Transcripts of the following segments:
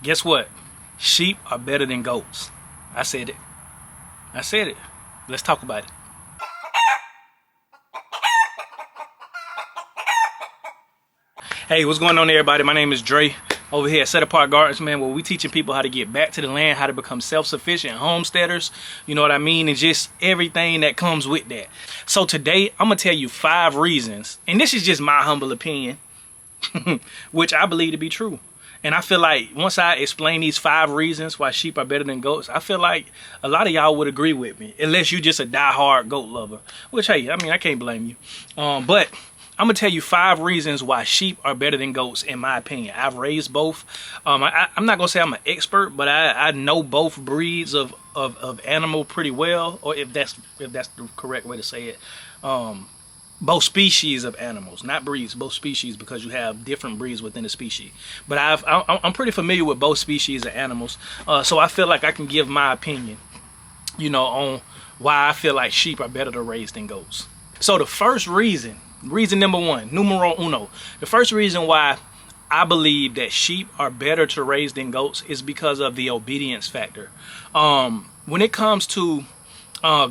Guess what? Sheep are better than goats. I said it. I said it. Let's talk about it. Hey, what's going on everybody? My name is Dre. Over here at Set Apart Gardens, man, where we teaching people how to get back to the land, how to become self-sufficient homesteaders, you know what I mean, and just everything that comes with that. So today, I'm gonna tell you 5 reasons, and this is just my humble opinion, which I believe to be true. And I feel like once I explain these 5 reasons why sheep are better than goats, I feel like a lot of y'all would agree with me, unless you're just a die-hard goat lover, which, hey, I mean, I can't blame you. But I'm gonna tell you 5 reasons why sheep are better than goats, in my opinion. I've raised both. I'm not gonna say I'm an expert, but I know both breeds of animal pretty well, or if that's the correct way to say it. Both species of animals, not breeds, both species, because you have different breeds within a species. But I'm pretty familiar with both species of animals, so I feel like I can give my opinion, you know, on why I feel like sheep are better to raise than goats. So the first reason number 1, numero uno, the first reason why I believe that sheep are better to raise than goats is because of the obedience factor. When it comes to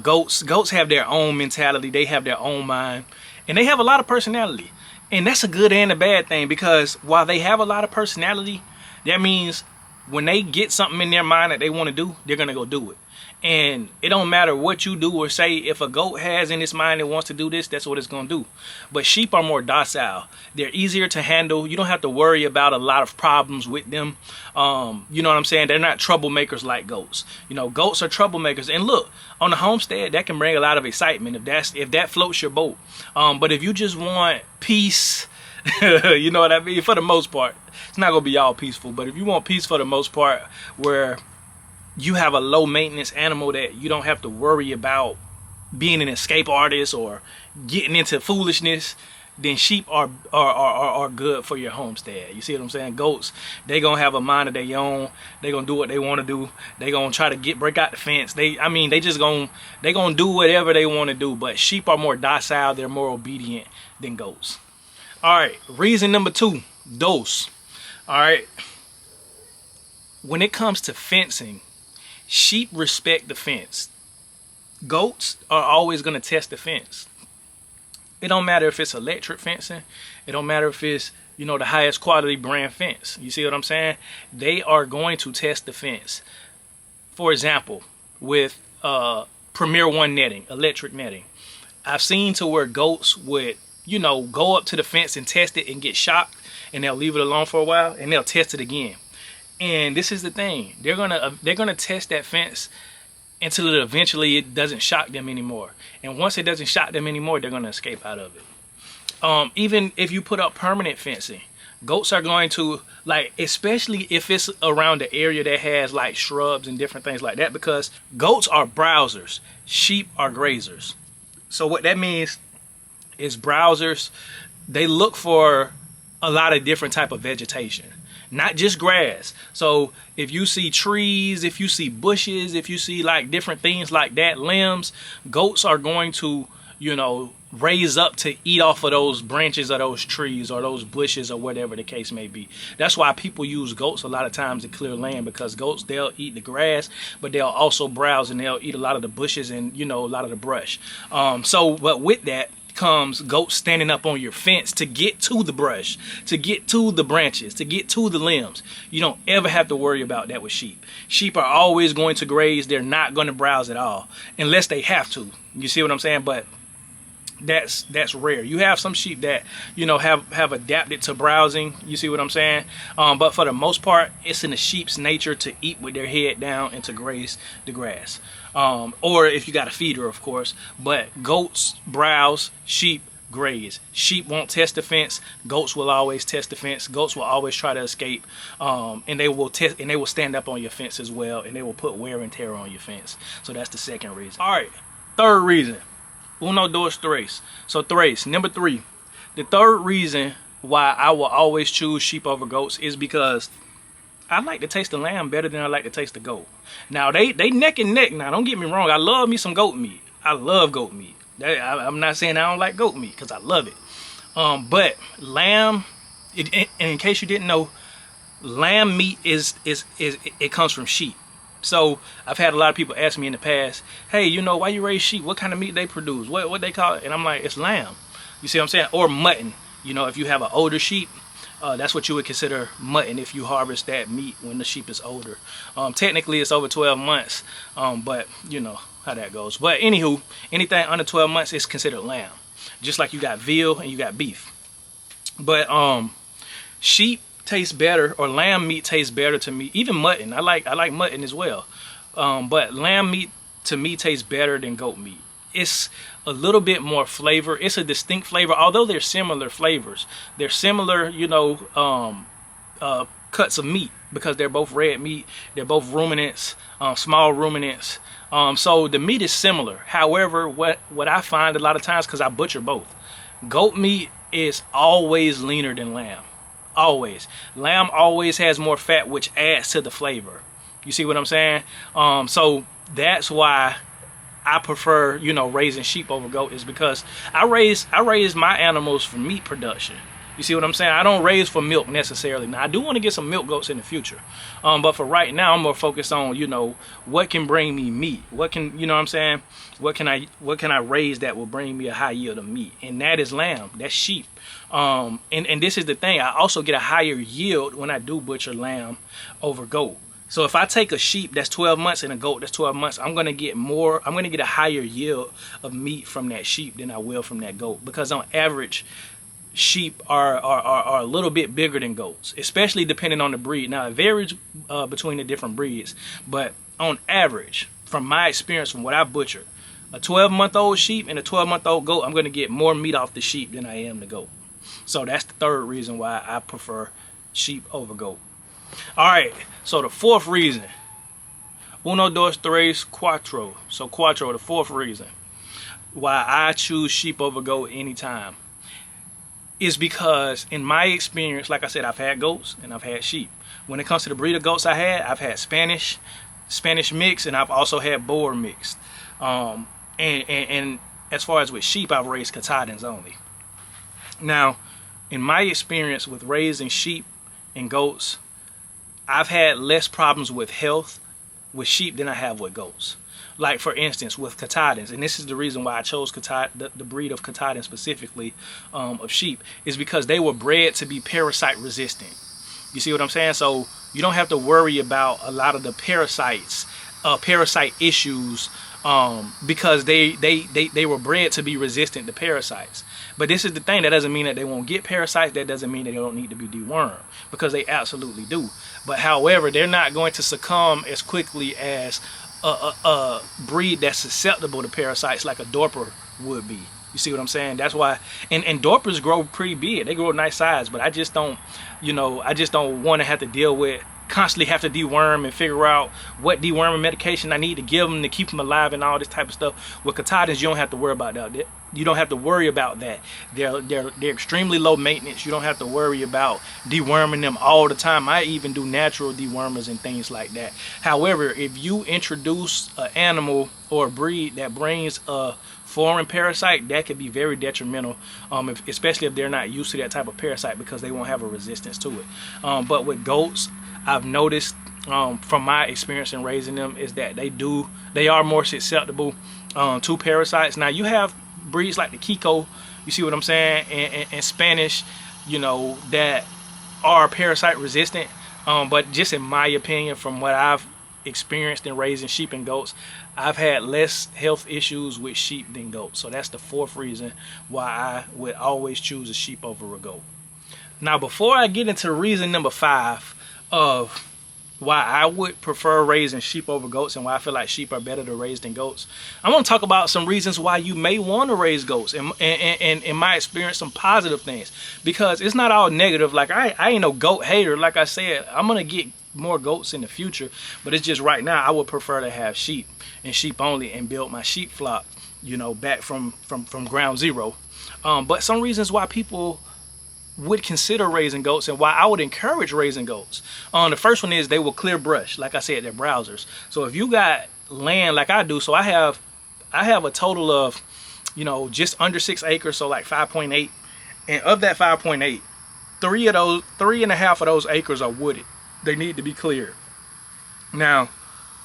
goats have their own mentality, they have their own mind, and they have a lot of personality. And that's a good and a bad thing, because while they have a lot of personality, that means when they get something in their mind that they want to do, they're going to go do it. And it don't matter what you do or say. If a goat has in its mind it wants to do this, that's what it's going to do. But sheep are more docile. They're easier to handle. You don't have to worry about a lot of problems with them. You know what I'm saying? They're not troublemakers like goats. You know, goats are troublemakers. And look, on the homestead, that can bring a lot of excitement if that floats your boat. But if you just want peace, you know what I mean? For the most part, it's not going to be all peaceful. But if you want peace for the most part, where you have a low maintenance animal that you don't have to worry about being an escape artist or getting into foolishness, then sheep are good for your homestead. You see what I'm saying? Goats, they gonna have a mind of their own. They gonna do what they want to do. They gonna try to break out the fence. They gonna do whatever they want to do. But sheep are more docile. They're more obedient than goats. All right, reason number 2, dose. All right, when it comes to fencing, sheep respect the fence. Goats are always going to test the fence. It don't matter if it's electric fencing. It don't matter if it's, you know, the highest quality brand fence. You see what I'm saying? They are going to test the fence. For example, with Premier One netting, electric netting, I've seen to where goats would, you know, go up to the fence and test it and get shocked, and they'll leave it alone for a while and they'll test it again. And this is the thing, they're gonna test that fence until eventually it doesn't shock them anymore. And once it doesn't shock them anymore, they're gonna escape out of it. Even if you put up permanent fencing, goats are going to, like, especially if it's around the area that has like shrubs and different things like that, because goats are browsers, sheep are grazers. So what that means is browsers, they look for a lot of different type of vegetation, not just grass. So if you see trees, if you see bushes, if you see like different things like that, limbs, goats are going to, you know, raise up to eat off of those branches of those trees or those bushes or whatever the case may be. That's why people use goats a lot of times to clear land, because goats, they'll eat the grass, but they'll also browse and they'll eat a lot of the bushes and, you know, a lot of the brush. But with that comes goats standing up on your fence to get to the brush, to get to the branches, to get to the limbs. You don't ever have to worry about that with sheep. Sheep are always going to graze. They're not going to browse at all unless they have to. You see what I'm saying? But that's rare. You have some sheep that, you know, have adapted to browsing. You see what I'm saying? But for the most part, it's in the sheep's nature to eat with their head down and to graze the grass. Or if you got a feeder, of course. But goats browse, sheep graze. Sheep won't test the fence. Goats will always test the fence. Goats will always try to escape. And they will test, and they will stand up on your fence as well, and they will put wear and tear on your fence. So that's the second reason. All right, third reason. Uno, dos, tres. So tres, number 3. The third reason why I will always choose sheep over goats is because I like to taste the lamb better than I like to taste the goat. Now, they neck and neck. Now, don't get me wrong. I love me some goat meat. I love goat meat. I'm not saying I don't like goat meat, because I love it. But lamb, and in case you didn't know, lamb meat is it comes from sheep. So I've had a lot of people ask me in the past, hey, you know, why you raise sheep? What kind of meat they produce? What they call it? And I'm like, it's lamb. You see what I'm saying? Or mutton. You know, if you have an older sheep, that's what you would consider mutton if you harvest that meat when the sheep is older. Technically, it's over 12 months, but you know how that goes. But anywho, anything under 12 months is considered lamb. Just like you got veal and you got beef. But sheep tastes better, or lamb meat tastes better to me. Even mutton, I like mutton as well. But lamb meat to me tastes better than goat meat. It's a little bit more flavor. It's a distinct flavor, although they're similar flavors. They're similar, you know, cuts of meat, because they're both red meat. They're both ruminants, small ruminants. So the meat is similar. However, what I find a lot of times, because I butcher both, goat meat is always leaner than lamb. Always. Lamb always has more fat, which adds to the flavor. You see what I'm saying? So that's why I prefer, you know, raising sheep over goat, is because I raise my animals for meat production. You see what I'm saying? I don't raise for milk necessarily. Now, I do want to get some milk goats in the future. But for right now, I'm more focused on, you know, what can bring me meat? What can, you know what I'm saying? What can I raise that will bring me a high yield of meat? And that is lamb. That's sheep. And this is the thing. I also get a higher yield when I do butcher lamb over goat. So if I take a sheep that's 12 months and a goat that's 12 months, I'm going to get a higher yield of meat from that sheep than I will from that goat. Because on average, sheep are a little bit bigger than goats, especially depending on the breed. Now, it varies between the different breeds, but on average, from my experience, from what I've butchered, a 12-month-old sheep and a 12-month-old goat, I'm going to get more meat off the sheep than I am the goat. So that's the third reason why I prefer sheep over goat. All right, so the fourth reason, uno, dos, tres, cuatro. So cuatro, the fourth reason why I choose sheep over goat anytime, is because in my experience, like I said, I've had goats and I've had sheep. When it comes to the breed of goats I've had Spanish mix, and I've also had Boer mixed. And as far as with sheep, I've raised Katahdins only. Now, in my experience with raising sheep and goats, I've had less problems with health with sheep than I have with goats. Like, for instance, with Katahdins, and this is the reason why I chose the breed of Katahdin specifically, of sheep, is because they were bred to be parasite resistant. You see what I'm saying? So you don't have to worry about a lot of the parasite issues, because they were bred to be resistant to parasites. But this is the thing, that doesn't mean that they won't get parasites. That doesn't mean that they don't need to be dewormed, because they absolutely do. But however, they're not going to succumb as quickly as a breed that's susceptible to parasites like a Dorper would be. You see what I'm saying? That's why, and Dorpers grow pretty big. They grow a nice size, but I just don't, you know, I just don't want to have to deal with, constantly have to deworm and figure out what deworming medication I need to give them to keep them alive and all this type of stuff. With Katahdins, you don't have to worry about that. You don't have to worry about that. They're extremely low maintenance. You don't have to worry about deworming them all the time. I even do natural dewormers and things like that. However, if you introduce an animal or a breed that brings a foreign parasite, that could be very detrimental, especially if they're not used to that type of parasite, because they won't have a resistance to it. But with goats, I've noticed from my experience in raising them, is that they are more susceptible to parasites. Now, you have breeds like the Kiko, you see what I'm saying, and Spanish, you know, that are parasite resistant. But just in my opinion, from what I've experienced in raising sheep and goats, I've had less health issues with sheep than goats. So that's the fourth reason why I would always choose a sheep over a goat. Now, before I get into reason number 5 of why I would prefer raising sheep over goats and why I feel like sheep are better to raise than goats, I'm going to talk about some reasons why you may want to raise goats, and in my experience, some positive things, because it's not all negative. Like, I ain't no goat hater. Like I said, I'm going to get more goats in the future, but it's just right now I would prefer to have sheep and sheep only and build my sheep flock, you know, back from ground zero. But some reasons why people would consider raising goats and why I would encourage raising goats. The first one is they will clear brush. Like I said, they're browsers. So if you got land like I do, so I have a total of, you know, just under 6 acres, so like 5.8. And of that 5.8, 3.5 of those acres are wooded. They need to be cleared. Now,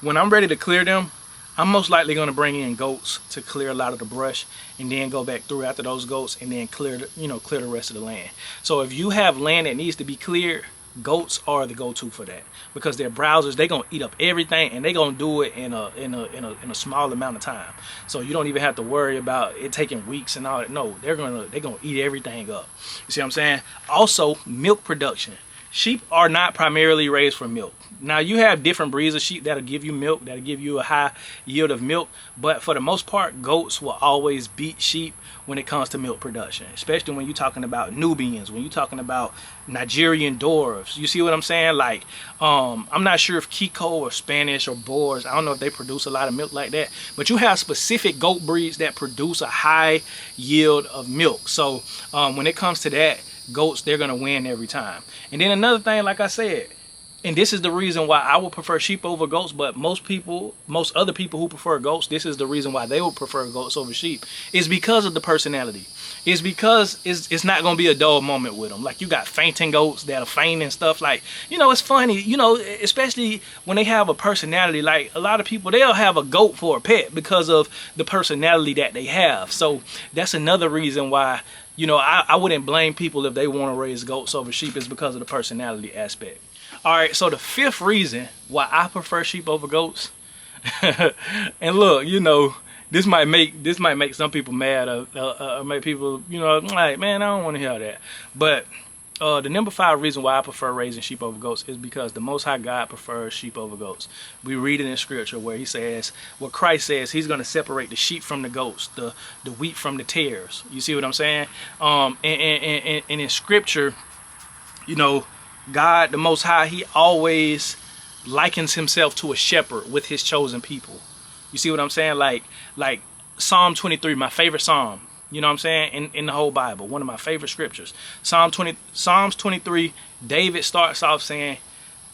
when I'm ready to clear them, I'm most likely going to bring in goats to clear a lot of the brush, and then go back through after those goats and then clear the rest of the land. So if you have land that needs to be cleared, goats are the go-to for that, because they're browsers. They're gonna eat up everything, and they're gonna do it in a small amount of time. So you don't even have to worry about it taking weeks and all that. No, they're gonna eat everything up. You see what I'm saying? Also, milk production. Sheep are not primarily raised for milk. Now, you have different breeds of sheep that'll give you milk, that'll give you a high yield of milk, but for the most part, goats will always beat sheep when it comes to milk production, especially when you're talking about Nubians, when you're talking about Nigerian dwarves. You see what I'm saying? Like, I'm not sure if Kiko or Spanish or Boers, I don't know if they produce a lot of milk like that, but you have specific goat breeds that produce a high yield of milk. So when it comes to that, goats, they're gonna win every time. And then another thing, like I said, and this is the reason why I would prefer sheep over goats, but most other people who prefer goats, this is the reason why they would prefer goats over sheep, is because of the personality. It's because it's not going to be a dull moment with them. Like, you got fainting goats that are fainting and stuff. Like, it's funny, especially when they have a personality. Like, a lot of people, they'll have a goat for a pet because of the personality that they have. So that's another reason why, I wouldn't blame people if they want to raise goats over sheep, is because of the personality aspect. All right, so the fifth reason why I prefer sheep over goats, and look, this might make some people mad, or make people, like, man, I don't want to hear that. But the number 5 reason why I prefer raising sheep over goats is because the Most High God prefers sheep over goats. We read it in Scripture where He says, what Christ says, He's going to separate the sheep from the goats, the wheat from the tares. You see what I'm saying? And in Scripture, God, the Most High, He always likens Himself to a shepherd with His chosen people. You see what I'm saying? Like Psalm 23, my favorite psalm. You know what I'm saying? In the whole Bible, one of my favorite scriptures. Psalms 23, David starts off saying,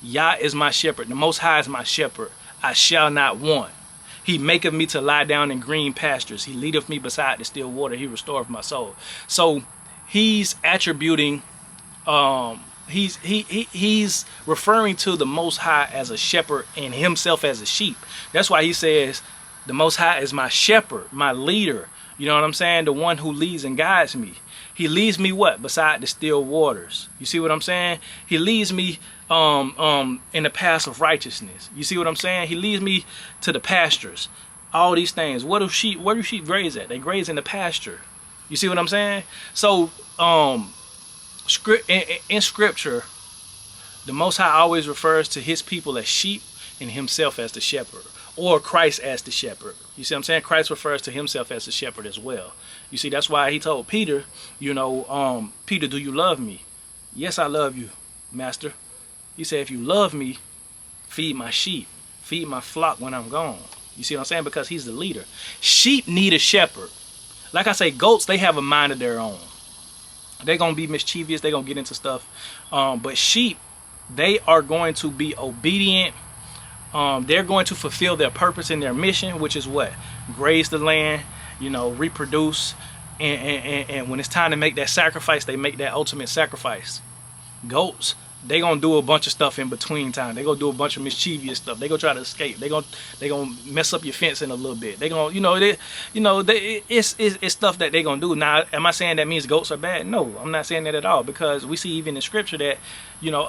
Yah is my shepherd. The Most High is my shepherd. I shall not want. He maketh me to lie down in green pastures. He leadeth me beside the still water. He restoreth my soul. So He's attributing, he's referring to the Most High as a shepherd and Himself as a sheep. That's why He says, the Most High is my shepherd, my leader. You know what I'm saying? The one who leads and guides me. He leads me what? Beside the still waters. You see what I'm saying? He leads me in the paths of righteousness. You see what I'm saying? He leads me to the pastures. All these things. Where do sheep graze at? They graze in the pasture. You see what I'm saying? So in Scripture, the Most High always refers to His people as sheep and Himself as the shepherd, or Christ as the shepherd. You see what I'm saying? Christ refers to Himself as the shepherd as well. You see, that's why He told Peter, Peter, do you love me? Yes, I love you, Master. He said, if you love me, feed my sheep, feed my flock when I'm gone. You see what I'm saying? Because He's the leader. Sheep need a shepherd. Like I say, goats, they have a mind of their own. They're going to be mischievous. They're going to get into stuff. But sheep, they are going to be obedient. They're going to fulfill their purpose and their mission, which is what? Graze the land, reproduce. And when it's time to make that sacrifice, they make that ultimate sacrifice. Goats, they going to do a bunch of stuff in between time. They going to do a bunch of mischievous stuff. They going to try to escape. They going to mess up your fencing a little bit. They going to, it's stuff that they going to do. Now, am I saying that means goats are bad? No, I'm not saying that at all, because we see even in Scripture that, in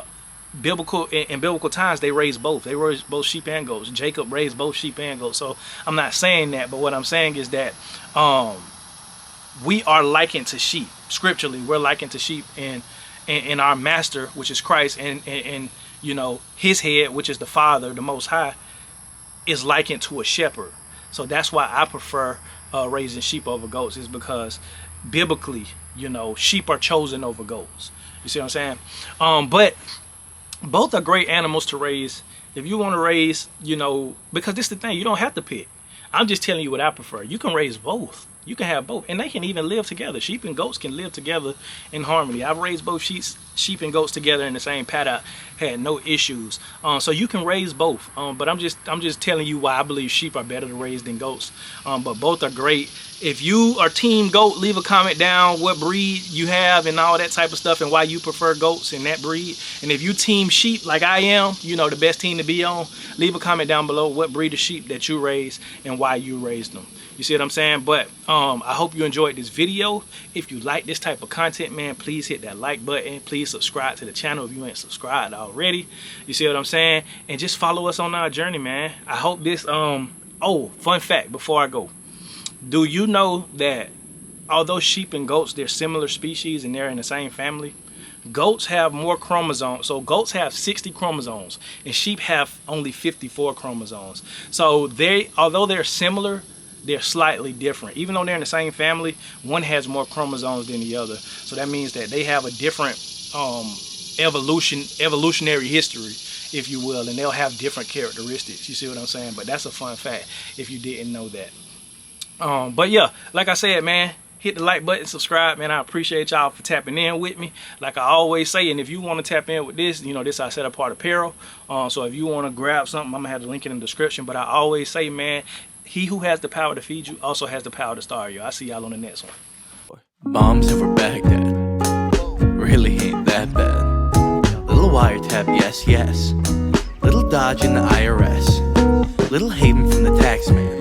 biblical times, they raised both. They raised both sheep and goats. Jacob raised both sheep and goats. So I'm not saying that, but what I'm saying is that we are likened to sheep. Scripturally, we're likened to sheep, and our master, which is Christ, and His head, which is the Father, the Most High, is likened to a shepherd. So that's why I prefer raising sheep over goats, is because biblically, sheep are chosen over goats. You see what I'm saying? But both are great animals to raise. If you want to raise, because this is the thing, you don't have to pick. I'm just telling you what I prefer. You can raise both. You can have both, and they can even live together. Sheep and goats can live together in harmony. I've raised both sheep and goats together in the same paddock, had no issues. So you can raise both, but I'm just telling you why I believe sheep are better to raise than goats. But both are great. If you are team goat, leave a comment down what breed you have and all that type of stuff, and why you prefer goats and that breed. And if you team sheep like I am, you know, the best team to be on, leave a comment down below what breed of sheep that you raise and why you raised them. You see what I'm saying? But I hope you enjoyed this video. If you like this type of content, man, please hit that like button. Please subscribe to the channel if you ain't subscribed already. You see what I'm saying? And just follow us on our journey, man. I hope this oh, fun fact before I go. Do you know that although sheep and goats, they're similar species and they're in the same family, goats have more chromosomes. So goats have 60 chromosomes and sheep have only 54 chromosomes. So although they're similar, they're slightly different. Even though they're in the same family, one has more chromosomes than the other. So that means that they have a different evolutionary history, if you will, and they'll have different characteristics. You see what I'm saying? But that's a fun fact if you didn't know that. But yeah, like I said, man, hit the like button, subscribe, man. I appreciate y'all for tapping in with me. Like I always say, and if you want to tap in with this, you know, this I set apart apparel. So if you want to grab something, I'm gonna have the link in the description. But I always say, man, he who has the power to feed you also has the power to starve you. I'll see y'all on the next one. Bombs over Baghdad really ain't that bad. Little wiretap, yes, yes. Little dodge in the IRS. Little haven from the taxman.